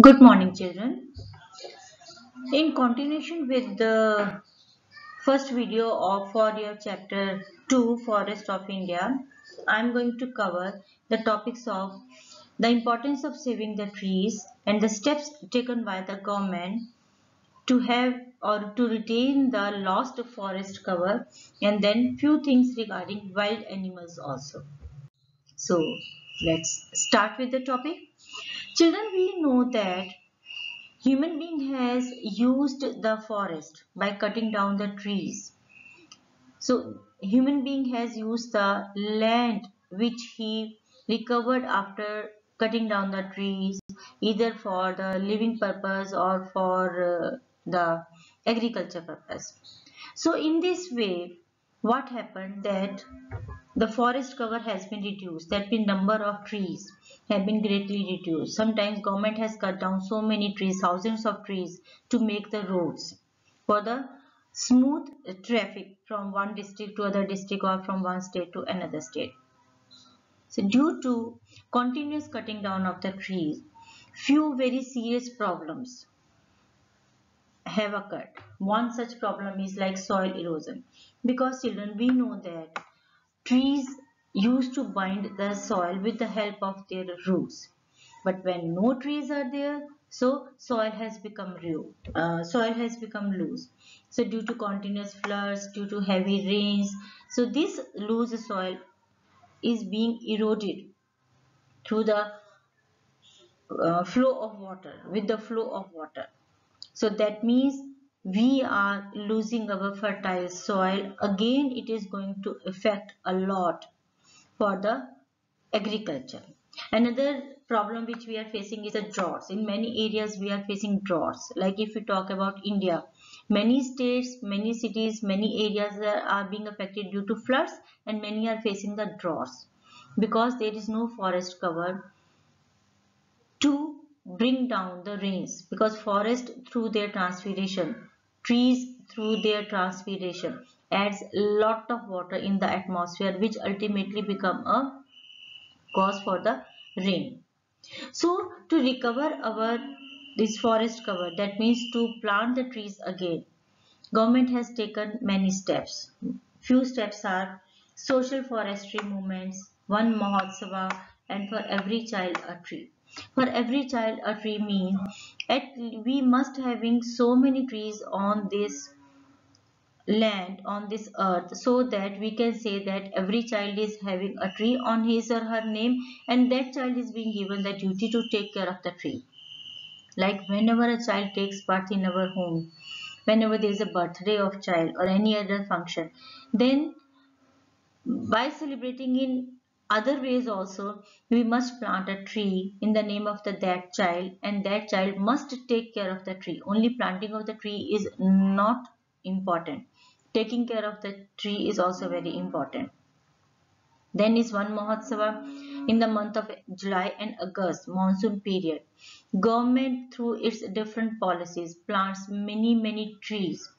Good morning, children. In continuation with the first video of for your chapter 2 Forest of India, I am going to cover the topics of the importance of saving the trees and the steps taken by the government to have or to retain the lost forest cover, and then few things regarding wild animals also. So let's start with the topic. Children, we know that human being has used the forest by cutting down the trees. So human being has used the land which he recovered after cutting down the trees, either for the living purpose or for the agriculture purpose. So in this way, what happened that the forest cover has been reduced. That means number of trees have been greatly reduced. Sometimes government has cut down so many trees, thousands of trees to make the roads for the smooth traffic from one district to other district or from one state to another state. So due to continuous cutting down of the trees, few very serious problems have occurred. One such problem is like soil erosion, because children, we know that trees used to bind the soil with the help of their roots. But when no trees are there, so soil has become loose. So due to continuous floods, due to heavy rains, so this loose soil is being eroded through the flow of water, with the flow of water. So that means we are losing our fertile soil. Again, it is going to affect a lot for the agriculture. Another problem which we are facing is a droughts. In many areas we are facing droughts. Like if we talk about India, many states, many cities, many areas are being affected due to floods, and many are facing the droughts because there is no forest cover to bring down the rains, because forest through their transpiration, trees through their transpiration adds lot of water in the atmosphere, which ultimately become a cause for the rain. So to recover our this forest cover, that means to plant the trees again, government has taken many steps. Few steps are social forestry movements, one Mahotsava, and for every child a tree. For every child a tree means we must having so many trees on this land, on this earth, so that we can say that every child is having a tree on his or her name, and that child is being given the duty to take care of the tree. Like whenever a child takes birth in our home, whenever there is a birthday of child or any other function, then by celebrating in other ways also, we must plant a tree in the name of that child, and that child must take care of the tree. Only planting of the tree is not important, taking care of the tree is also very important. Then is one Mahotsava in the month of July and August, monsoon period. Government through its different policies plants many trees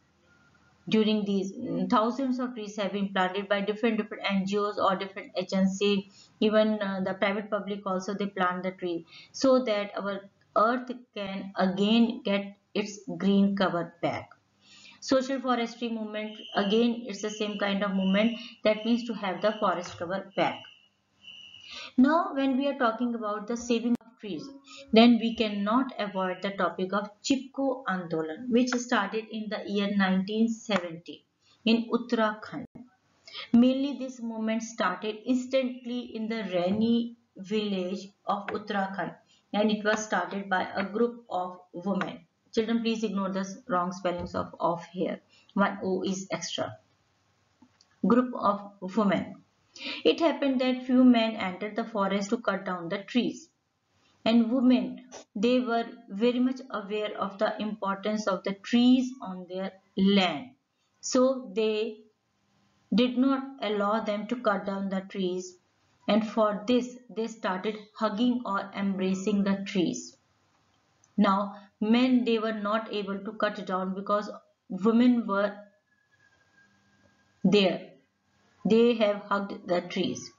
during these. Thousands of trees have been planted by different NGOs or different agency. Even the private public also, they plant the tree so that our earth can again get its green cover back. Social forestry movement, again it's the same kind of movement, that means to have the forest cover back. Now, when we are talking about the saving of trees, then we cannot avoid the topic of Chipko Andolan, which started in the year 1970 in Uttarakhand. Mainly, this movement started instantly in the Raini village of Uttarakhand, and it was started by a group of women. Children, please ignore the wrong spellings of here. One O is extra. Group of women. It happened that few men entered the forest to cut down the trees. And women, they were very much aware of the importance of the trees on their land. So they did not allow them to cut down the trees. And for this, they started hugging or embracing the trees. Now, men, they were not able to cut it down because women were there. They have hugged the trees.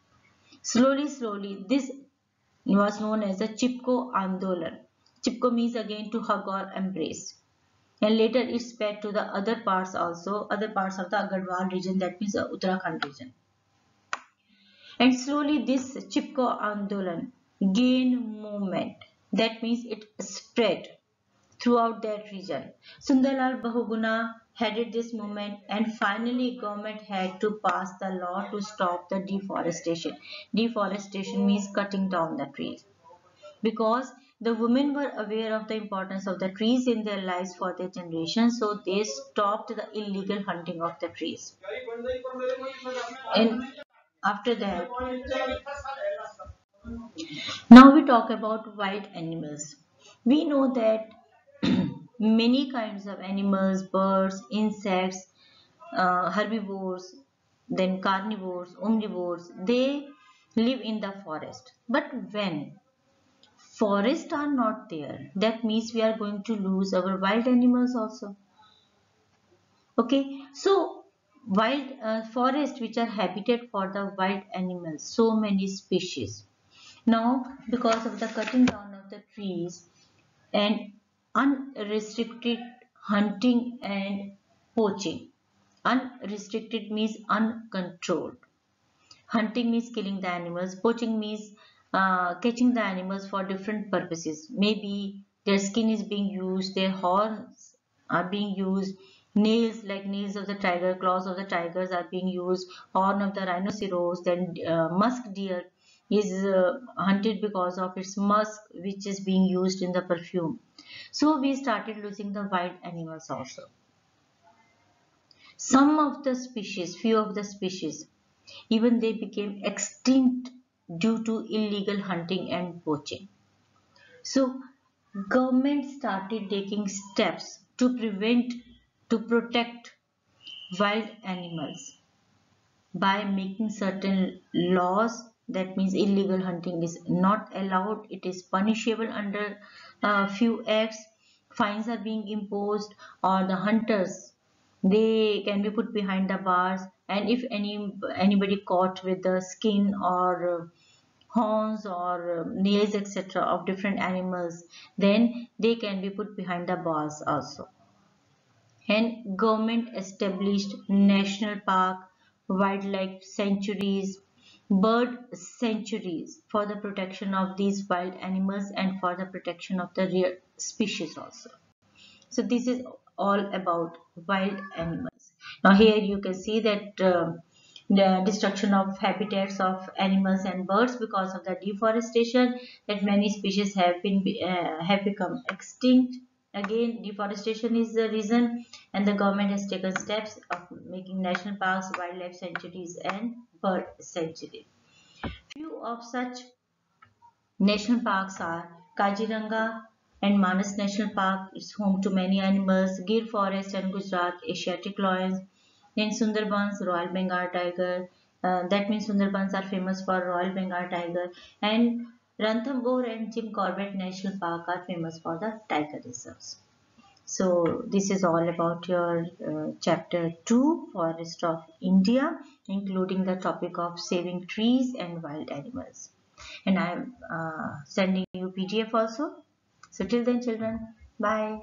Slowly, this was known as the Chipko Andolan. Chipko means again to hug or embrace. And later it spread to the other parts also, other parts of the Garhwal region, that means the Uttarakhand region. And slowly this Chipko Andolan gained movement. That means it spread throughout that region. Sundarlal Bahuguna headed this movement, and finally government had to pass the law to stop the deforestation. Deforestation means cutting down the trees. Because the women were aware of the importance of the trees in their lives for their generation, so they stopped the illegal hunting of the trees. And after that, now we talk about wild animals. We know that many kinds of animals, birds, insects, herbivores, then carnivores, omnivores, they live in the forest. But when forests are not there, that means we are going to lose our wild animals also. Okay, so wild forests which are habitat for the wild animals, so many species. Now, because of the cutting down of the trees and unrestricted hunting and poaching. Unrestricted means uncontrolled. Hunting means killing the animals. Poaching means catching the animals for different purposes. Maybe their skin is being used, their horns are being used, nails like nails of the tiger, claws of the tigers are being used, horn of the rhinoceros, then musk deer is hunted because of its musk which is being used in the perfume. So we started losing the wild animals also. Some of the species, few of the species, even they became extinct due to illegal hunting and poaching. So government started taking steps to protect wild animals by making certain laws. That means illegal hunting is not allowed, it is punishable under few acts, fines are being imposed, or the hunters, they can be put behind the bars, and if anybody caught with the skin or horns or nails etc of different animals, then they can be put behind the bars also. And government established national park, wildlife sanctuaries, bird sanctuaries for the protection of these wild animals and for the protection of the rare species also. So this is all about wild animals. Now here you can see that the destruction of habitats of animals and birds because of the deforestation, that many species have become extinct. Again, deforestation is the reason, and the government has taken steps of making national parks, wildlife sanctuaries, and bird sanctuaries. Few of such national parks are Kaziranga and Manas National Park. It's home to many animals. Gir Forest and Gujarat, Asiatic lions. Then Sundarbans, Royal Bengal tiger. That means Sundarbans are famous for Royal Bengal tiger. And Ranthambore and Jim Corbett National Park are famous for the tiger reserves. So this is all about your chapter 2, Forest of India, including the topic of saving trees and wild animals. And I am sending you PDF also. So till then children, bye.